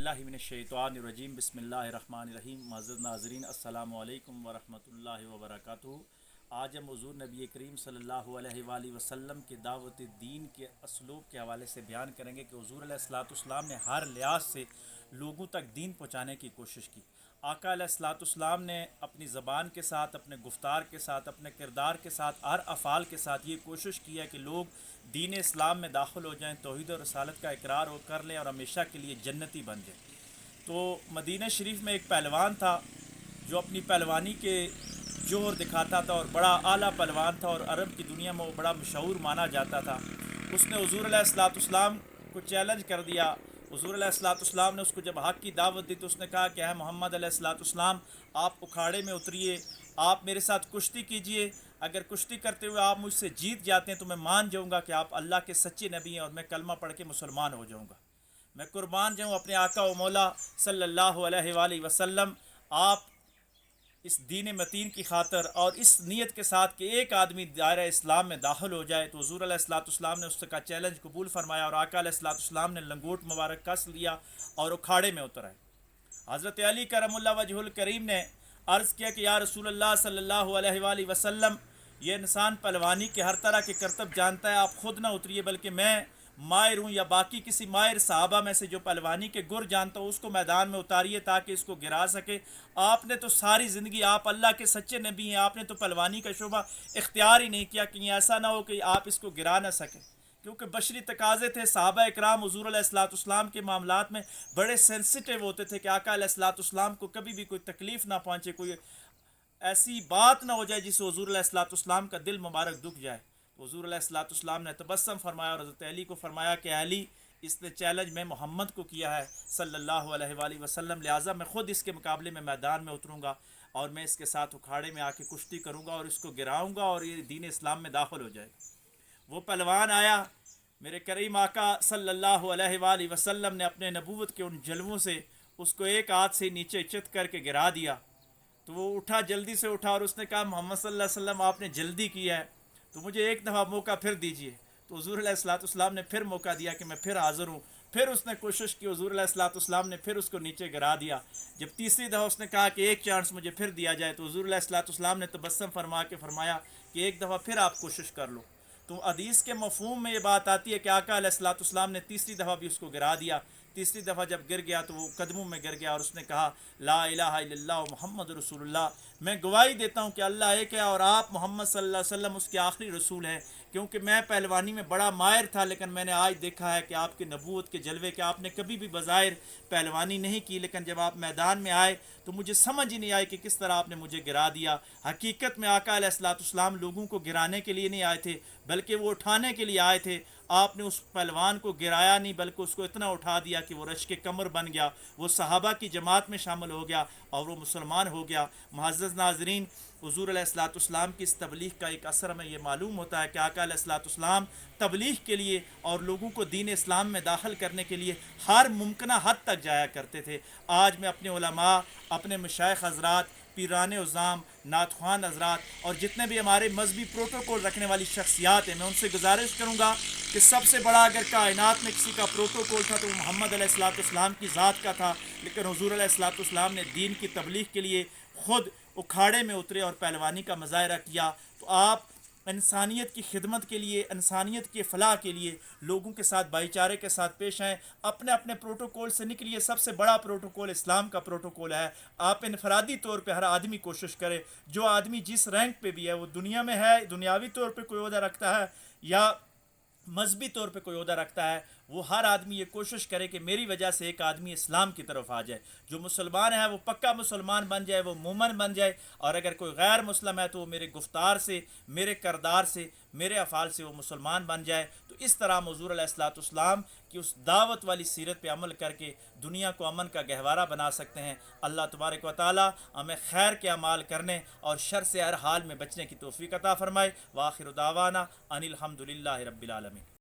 باللہ من الشیطان الرجیم بسم اللہ الرحمن الرحیم۔ معزز ناظرین السلام علیکم ورحمۃ اللہ وبرکاتہ۔ آج ہم حضور نبی کریم صلی اللہ علیہ وآلہ وسلم کے دعوت دین کے اسلوب کے حوالے سے بیان کریں گے کہ حضور علیہ الصلوۃ والسلام نے ہر لحاظ سے لوگوں تک دین پہنچانے کی کوشش کی۔ آقا علیہ الصلوۃ والسلام نے اپنی زبان کے ساتھ، اپنے گفتار کے ساتھ، اپنے کردار کے ساتھ، ہر افعال کے ساتھ یہ کوشش کی ہے کہ لوگ دین اسلام میں داخل ہو جائیں، توحید و رسالت کا اقرار کر لیں اور ہمیشہ کے لیے جنتی بن جائیں۔ تو مدینہ شریف میں ایک پہلوان تھا جو اپنی پہلوانی کے جوہر دکھاتا تھا اور بڑا اعلیٰ پہلوان تھا اور عرب کی دنیا میں وہ بڑا مشہور مانا جاتا تھا۔ اس نے حضور علیہ الصلوۃ والسلام کو چیلنج کر دیا۔ حضور علیہ الصلوۃ والسلام نے اس کو جب حق کی دعوت دی تو اس نے کہا کہ اے محمد علیہ الصلوۃ والسلام، آپ اکھاڑے میں اتریے، آپ میرے ساتھ کشتی کیجئے، اگر کشتی کرتے ہوئے آپ مجھ سے جیت جاتے ہیں تو میں مان جاؤں گا کہ آپ اللہ کے سچے نبی ہیں اور میں کلمہ پڑھ کے مسلمان ہو جاؤں گا، میں قربان جاؤں اپنے آقا و مولا صلی اللہ علیہ وآلہ وسلم۔ آپ اس دین متین کی خاطر اور اس نیت کے ساتھ کہ ایک آدمی دائرہ اسلام میں داخل ہو جائے، تو حضور علیہ الصلوۃ والسلام نے اس کا چیلنج قبول فرمایا اور آقا علیہ الصلوۃ والسلام نے لنگوٹ مبارک کس لیا اور اکھاڑے میں اتر آئے۔ حضرت علی کرم اللہ وجہ الکریم نے عرض کیا کہ یا رسول اللہ صلی اللہ علیہ وآلہ وسلم، یہ انسان پہلوانی کے ہر طرح کے کرتب جانتا ہے، آپ خود نہ اتریے بلکہ میں ماہر ہوں یا باقی کسی ماہر صحابہ میں سے جو پہلوانی کے گر جانتا ہو اس کو میدان میں اتاریے تاکہ اس کو گرا سکے۔ آپ نے تو ساری زندگی، آپ اللہ کے سچے نبی ہیں، آپ نے تو پہلوانی کا شعبہ اختیار ہی نہیں کیا، کہیں ایسا نہ ہو کہ آپ اس کو گرا نہ سکیں، کیونکہ بشری تقاضے تھے۔ صحابہ اکرام حضور علیہ الصلوۃ والسلام کے معاملات میں بڑے سینسٹیو ہوتے تھے کہ آقا علیہ الصلوۃ والسلام کو کبھی بھی کوئی تکلیف نہ پہنچے، کوئی ایسی بات نہ ہو جائے جس سے حضور علیہ الصلوۃ والسلام کا دل مبارک دکھ جائے۔ تو حضور علیہ الصلوۃ والسلام نے تبسم فرمایا اور حضرت علی کو فرمایا کہ علی، اس نے چیلنج میں محمد کو کیا ہے صلی اللہ علیہ وآلہ وسلم، لہٰذا میں خود اس کے مقابلے میں میدان میں اتروں گا اور میں اس کے ساتھ اکھاڑے میں آ کے کشتی کروں گا اور اس کو گراؤں گا اور یہ دین اسلام میں داخل ہو جائے گا۔ وہ پہلوان آیا، میرے کریم آقا صلی اللہ علیہ وآلہ وسلم نے اپنے نبوت کے ان جلووں سے اس کو ایک ہاتھ سے نیچے چت کر کے گرا دیا۔ تو وہ اٹھا، جلدی سے اٹھا اور اس نے کہا محمد صلی اللہ علیہ وسلم آپ نے جلدی کی ہے تو مجھے ایک دفعہ موقع پھر دیجئے۔ تو حضور علیہ الصلوۃ والسلام نے پھر موقع دیا کہ میں پھر حاضر ہوں۔ پھر اس نے کوشش کی، حضور علیہ الصلوۃ والسلام نے پھر اس کو نیچے گرا دیا۔ جب تیسری دفعہ اس نے کہا کہ ایک چانس مجھے پھر دیا جائے تو حضور علیہ الصلوۃ والسلام نے تبسم فرما کے فرمایا کہ ایک دفعہ پھر آپ کوشش کر لو۔ تو حدیث کے مفہوم میں یہ بات آتی ہے کہ آقا علیہ الصلوۃ والسلام نے تیسری دفعہ بھی اس کو گرا دیا۔ تیسری دفعہ جب گر گیا تو وہ قدموں میں گر گیا اور اس نے کہا لا الہ الا اللہ محمد رسول اللہ، میں گواہی دیتا ہوں کہ اللہ ایک ہے اور آپ محمد صلی اللہ علیہ وسلم اس کے آخری رسول ہیں، کیونکہ میں پہلوانی میں بڑا ماہر تھا لیکن میں نے آج دیکھا ہے کہ آپ کے نبوت کے جلوے کہ آپ نے کبھی بھی بظاہر پہلوانی نہیں کی، لیکن جب آپ میدان میں آئے تو مجھے سمجھ ہی نہیں آئی کہ کس طرح آپ نے مجھے گرا دیا۔ حقیقت میں آقا علیہ الصلوۃ والسلام لوگوں کو گرانے کے لیے نہیں آئے تھے بلکہ وہ اٹھانے کے لیے آئے تھے۔ آپ نے اس پہلوان کو گرایا نہیں بلکہ اس کو اتنا اٹھا دیا کہ وہ رشک کمر بن گیا، وہ صحابہ کی جماعت میں شامل ہو گیا اور وہ مسلمان ہو گیا۔ معزز ناظرین، حضور علیہ الصلوۃ والسلام کی اس تبلیغ کا ایک اثر ہمیں یہ معلوم ہوتا ہے کہ آقا علیہ الصلوۃ والسلام تبلیغ کے لیے اور لوگوں کو دین اسلام میں داخل کرنے کے لیے ہر ممکنہ حد تک جایا کرتے تھے۔ آج میں اپنے علماء، اپنے مشائخ حضرات، پیران عظام، نعت خوان حضرات اور جتنے بھی ہمارے مذہبی پروٹوکول رکھنے والی شخصیات ہیں، میں ان سے گزارش کروں گا کہ سب سے بڑا اگر کائنات میں کسی کا پروٹوکول تھا تو وہ محمد علیہ الصلوۃ والسلام کی ذات کا تھا، لیکن حضور علیہ الصلوۃ والسلام نے دین کی تبلیغ کے لیے خود اکھاڑے میں اترے اور پہلوانی کا مظاہرہ کیا۔ تو آپ انسانیت کی خدمت کے لیے، انسانیت کے فلاح کے لیے لوگوں کے ساتھ بھائی چارے کے ساتھ پیش آئیں، اپنے اپنے پروٹوکول سے نکلیے۔ سب سے بڑا پروٹوکول اسلام کا پروٹوکول ہے۔ آپ انفرادی طور پہ ہر آدمی کوشش کرے، جو آدمی جس رینک پہ بھی ہے، وہ دنیا میں ہے، دنیاوی طور پہ کوئی عہدہ رکھتا ہے یا مذہبی طور پہ کوئی عہدہ رکھتا ہے، وہ ہر آدمی یہ کوشش کرے کہ میری وجہ سے ایک آدمی اسلام کی طرف آ جائے۔ جو مسلمان ہے وہ پکا مسلمان بن جائے، وہ مومن بن جائے، اور اگر کوئی غیر مسلم ہے تو وہ میرے گفتار سے، میرے کردار سے، میرے افعال سے وہ مسلمان بن جائے۔ تو اس طرح حضور علیہ الصلوۃ والسلام کی اس دعوت والی سیرت پہ عمل کر کے دنیا کو امن کا گہوارہ بنا سکتے ہیں۔ اللہ تبارک و تعالی ہمیں خیر کے اعمال کرنے اور شر سے ہر حال میں بچنے کی توفیق عطا فرمائے۔ وآخر دعوانا ان الحمد للہ رب العالمین۔